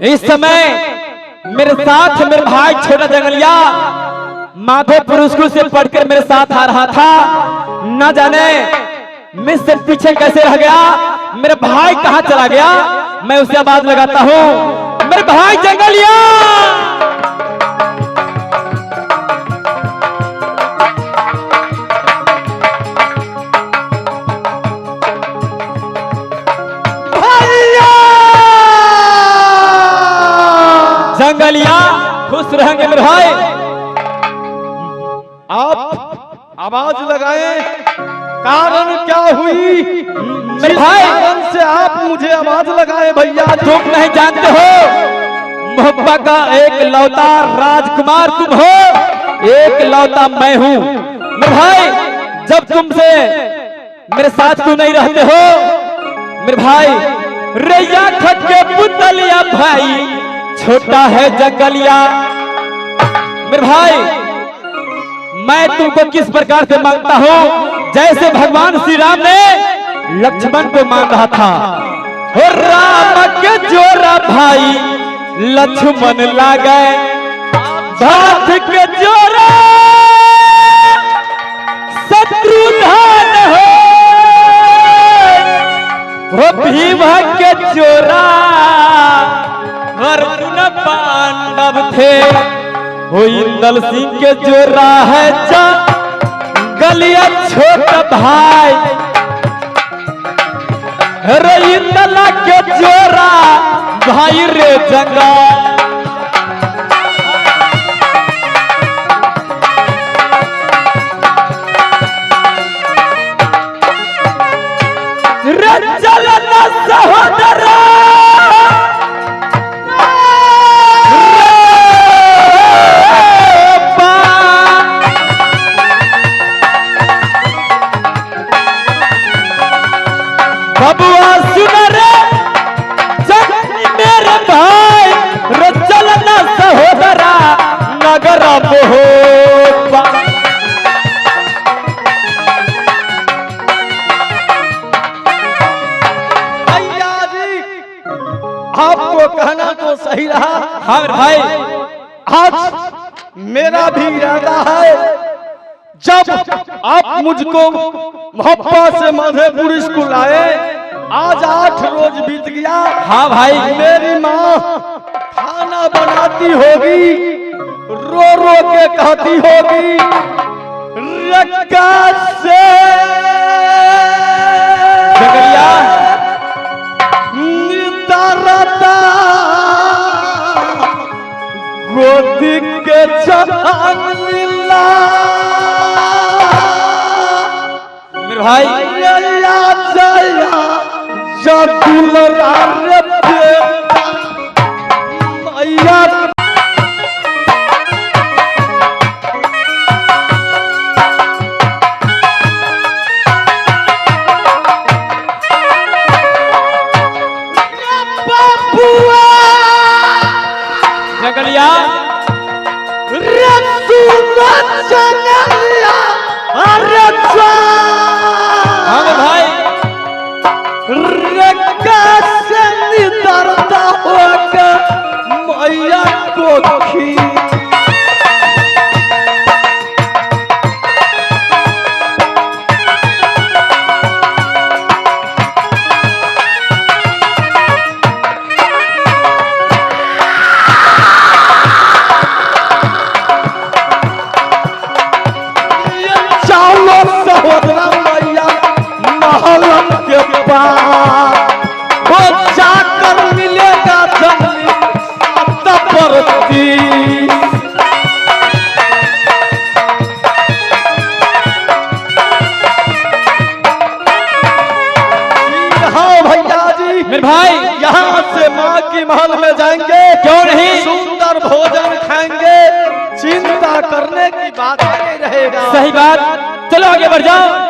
इस समय मेरे साथ मेरे भाई छोटा जंगलिया माधोपुर स्कूल से पढ़कर मेरे साथ आ रहा था। न जाने मुझसे पीछे कैसे रह गया, मेरे भाई कहां चला गया। मैं उसे आवाज लगाता हूं, मेरे भाई जंगलिया। जंगलिया खुश रहेंगे मेरे भाई। आप आवाज लगाए, कारण क्या हुई मेरे भाई? कारण से आप मुझे आवाज लगाए भैया। तुम नहीं जानते हो, मोहब्बा का एक लौता राजकुमार तुम हो, एक लौता मैं हूँ मेरे भाई। जब तुमसे मेरे साथ तुम नहीं रहते हो मेरे भाई, रैया खट के पुतलिया भाई छोटा है जंगलिया मेरे भाई। मैं तुमको किस प्रकार से मांगता हूँ, जैसे भगवान श्री राम ने लक्ष्मण को मांग रहा था। हो राम के जोरा भाई लक्ष्मण लागे, भरत के जोरा शत्रुघ्न हो भीम के जोरा अर्जुन पांडव थे। हो इंदल सिंह के जोरा है जंगलिया छोटा भाई, रे इंदला के जोरा भाई रे जंगल। रे चलना सहोदरा बबुआ सुन रे जंगली मेरे भाई, रे चलना सहोदरा नगर मोहब्बा। भैया जी आपको कहना तो सही रहा। हाँ भाई, आज मेरा भी इरादा है, जब आप मुझको मोहब्बत से मधेपुर स्कूल आए, आज 8 रोज बीत गया। हाँ भाई, मेरी माँ खाना बनाती होगी, रो रो के कहती होगी, रक्का से जंगलिया निदारता गोदी के चला मेरे भाई। जंगलिया हाँ मेरे भाई, दर्दा होगा मैया को खी। सहोदरा मैया महल के पास वो जाकर मिलेगा जंगली तपरती। हाँ भैया जी मेरे भाई, यहाँ से माँ की महल में जाएंगे, क्यों नहीं? सुंदर भोजन खाएंगे, चिंता करने की बात नहीं रहेगा। सही बात, चलो आगे बढ़ जाओ।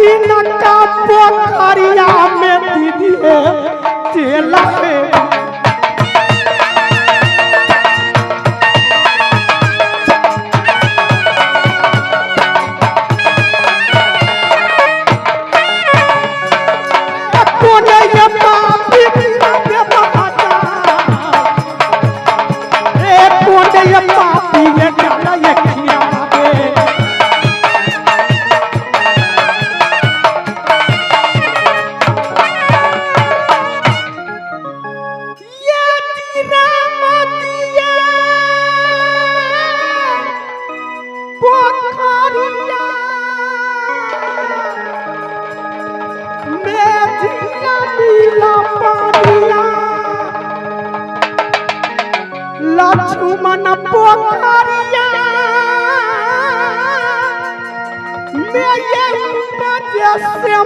का पोखरिया में दीदी चला है लक्ष्मण पोखरिया में ये बजे से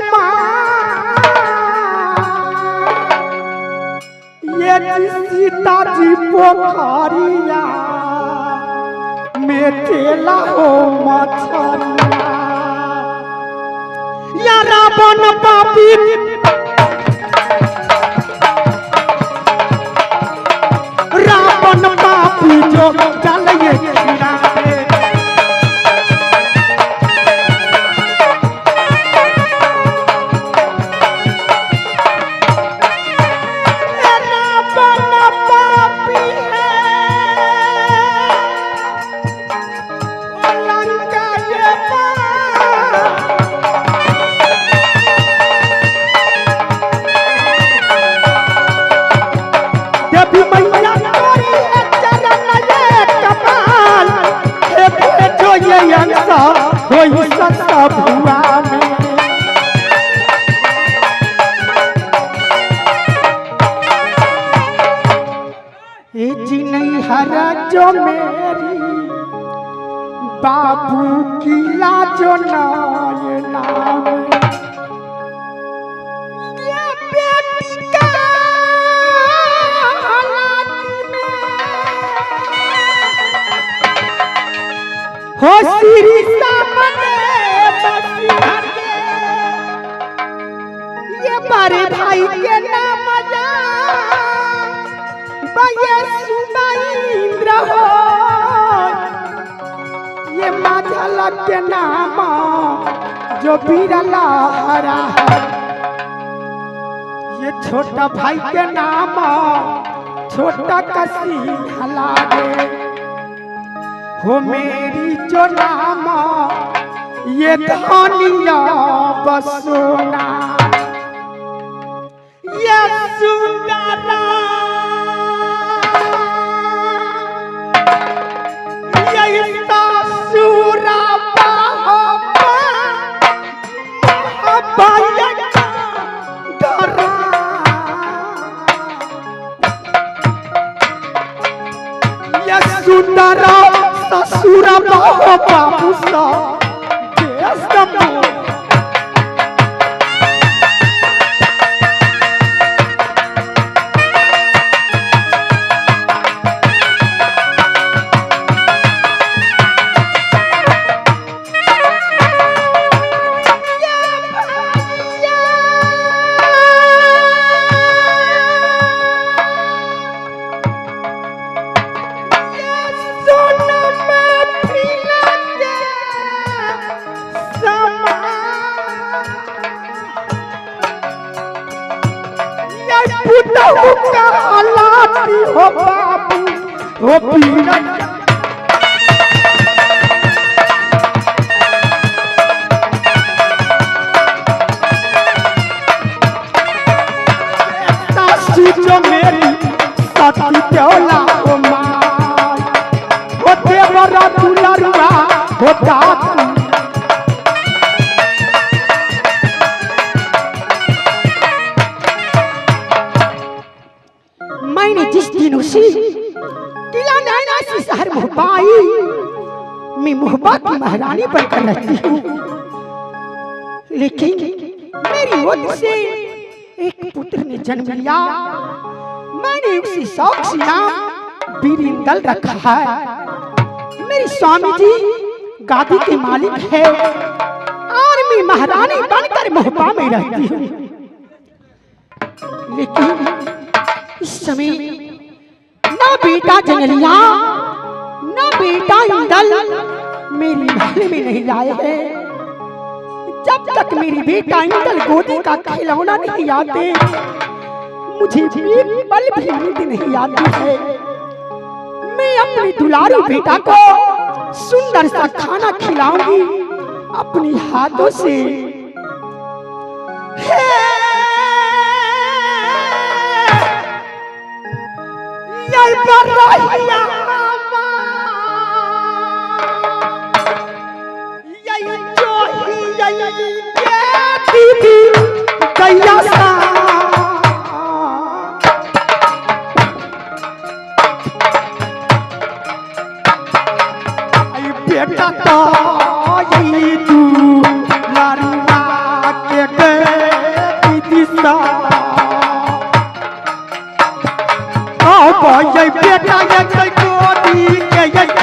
ये सीता जी पोखरिया में तेला हो मछरिया या रावण पापी पापी जो चलिए किनारे रावण पापी है लंका ये देवी मैया होई सस्ता भुआ में ये जी नहीं हरा जो मेरी बाबू की लाजो नाय नाम ये बेटी का हो श्री सामने बसी घटे ये बड़े भाई के नाम जा बये सुमंद्र हो ये माझल के नाम जो बिरला हरा है ये छोटा भाई के नाम छोटा कसी हला दे हो मेरी जो नाम ये धनिया बसोना ये सुंदरा ये सासुरा ये सुंदरा ससुरा बाबू सा देश दमो हो बाबू हो पीरा सासू जो मेरी सती देवला हो माय हो देवरा दुलरुआ हो दातू मैंने जिस दिन उसी किला नैना से शहर मोहबाई मैं मोहब्बत की महारानी बनकर रहती हूँ, लेकिन मेरी गोद से एक पुत्र ने जन्म लिया। मैंने उसी शौक से नाम बीरिंदल रखा है। मेरे स्वामी जी गादी के मालिक है और अपनी महारानी बनकर मोहब्बा में रहती हूँ, लेकिन इस समय ना बेटा जनलिया ना बेटा इंदल मेरी महल में नहीं आए हैं। जब तक मेरी बेटा इंदल गोदी का खिलौना नहीं आते, मुझे एक पल भी नींद नहीं आती है। मैं अपने दुलारू बेटा को सुंदर सा खाना खिलाऊंगी अपने हाथों से। बेटा तो यही तू लारुआ के गई दिशा ये बेटा ये गोदी के ये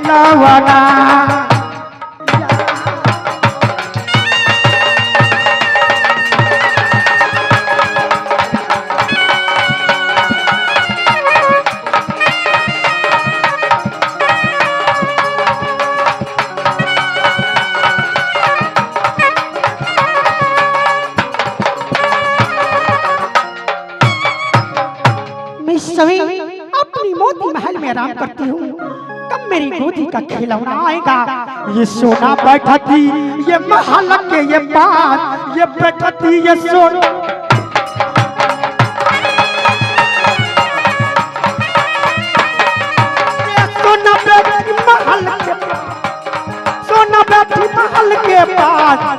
लावना अपनी मोती महल में आराम करती हूँ। कब मेरी गोदी का खिलौना आएगा? ये सोना बैठती ये महल के ये बात ये बैठती ये सोना बैठी महल के पास सोना बैठी महल के पास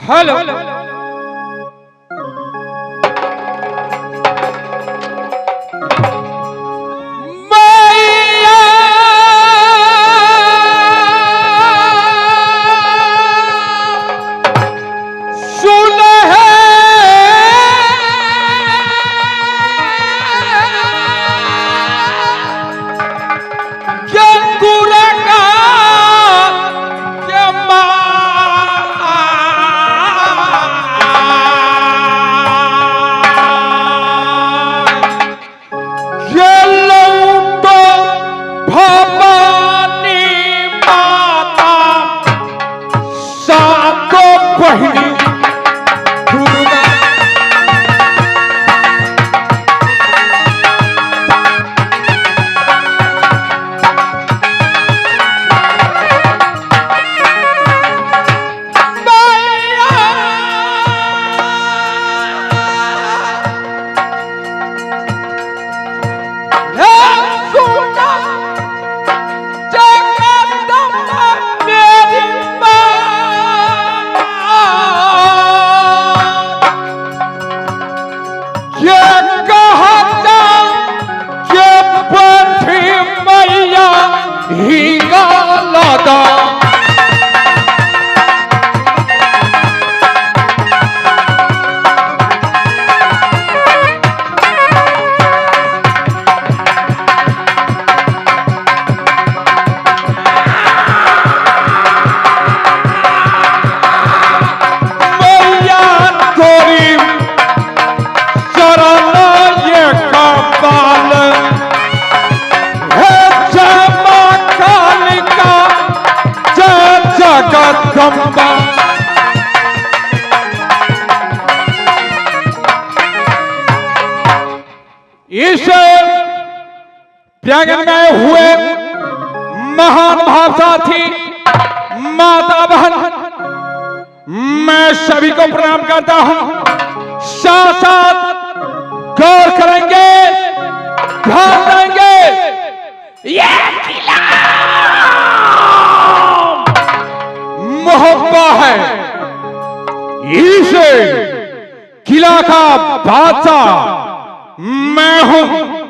हेलो Jaka प्रांगण में हुए महान भाव साथी, माता बहन, मैं सभी को प्रणाम करता हूं। साथ साथ गौर करेंगे, ध्यान देंगे, ये किला मोहब्बा है। इसे किला का बादशाह मैं हूं।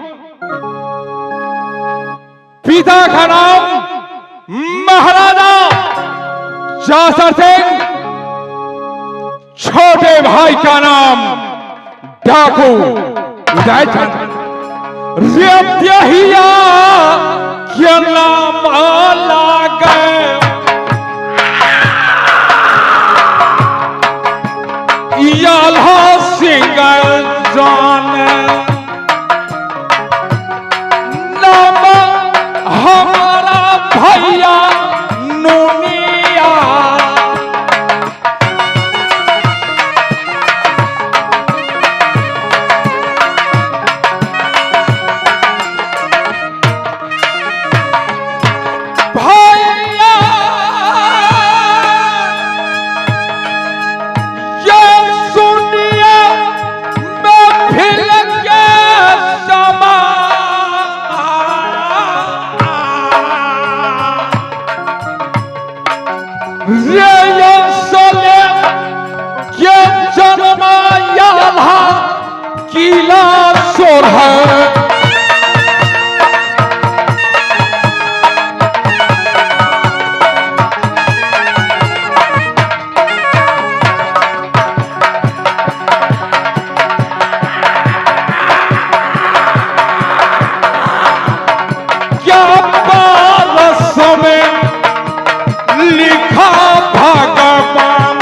पिता का नाम महाराजा जासर सिंह, छोटे भाई का नाम डाकू उदयचंद। रियतिया क्या नाम लागे, याल्हा सिंह जान नाम हमारा भैया नूनिया। भैया ये सुनिए मैं फिर के समा ये सोले के जन्माया किला सोर है। क्या पारसों में लिखा भगवान,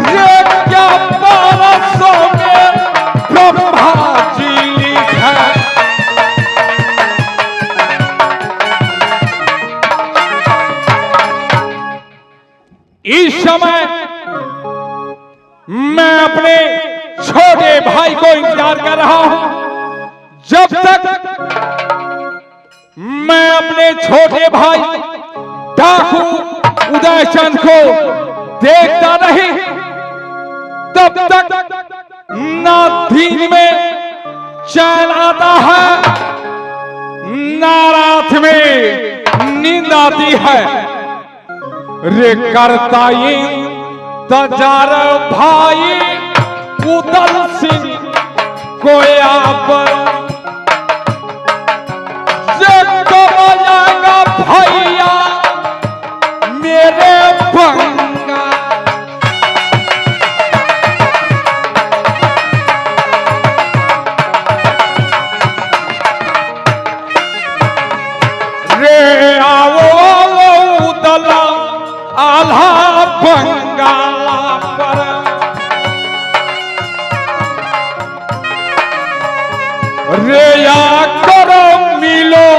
रे क्या पारसों में ब्रह्मा जी लिखा। इस समय मैं अपने छोटे भाई को इंतजार कर रहा हूं। जब तक मैं अपने छोटे भाई डाकू उदयचंद को देखता नहीं, तब तक ना दिन में चैन आता है, ना रात में नींद आती है। रे करता इंतजार भाई उदल सिंह कोया पर, भैया मेरे बंगा। रे आओ दला आल्हा बंगाला पर, रे या करो मिलो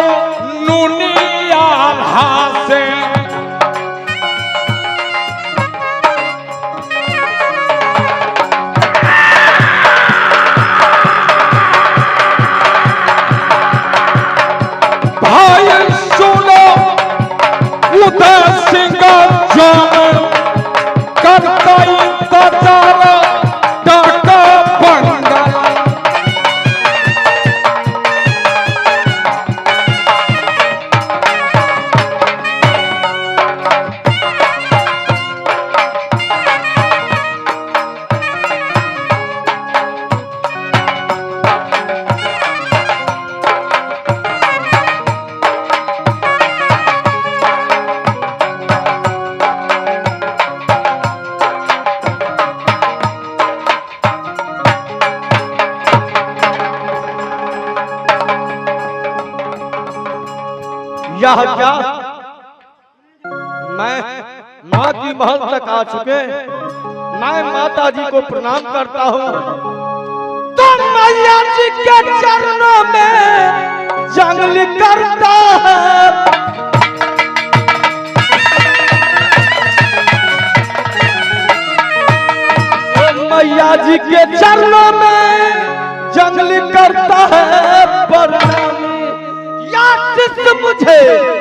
से। भाई सुनो उदय सिंह जान करता इंतजार डाका बंगाला। यह क्या, मैं माँ की महल तक आ चुके। मैं माता जी को प्रणाम करता हूँ। तो मैया जी के चरणों में जंगल करता है। तो मैया जी के चरणों में जंगल करता है प्रणामी। या शिष्य मुझे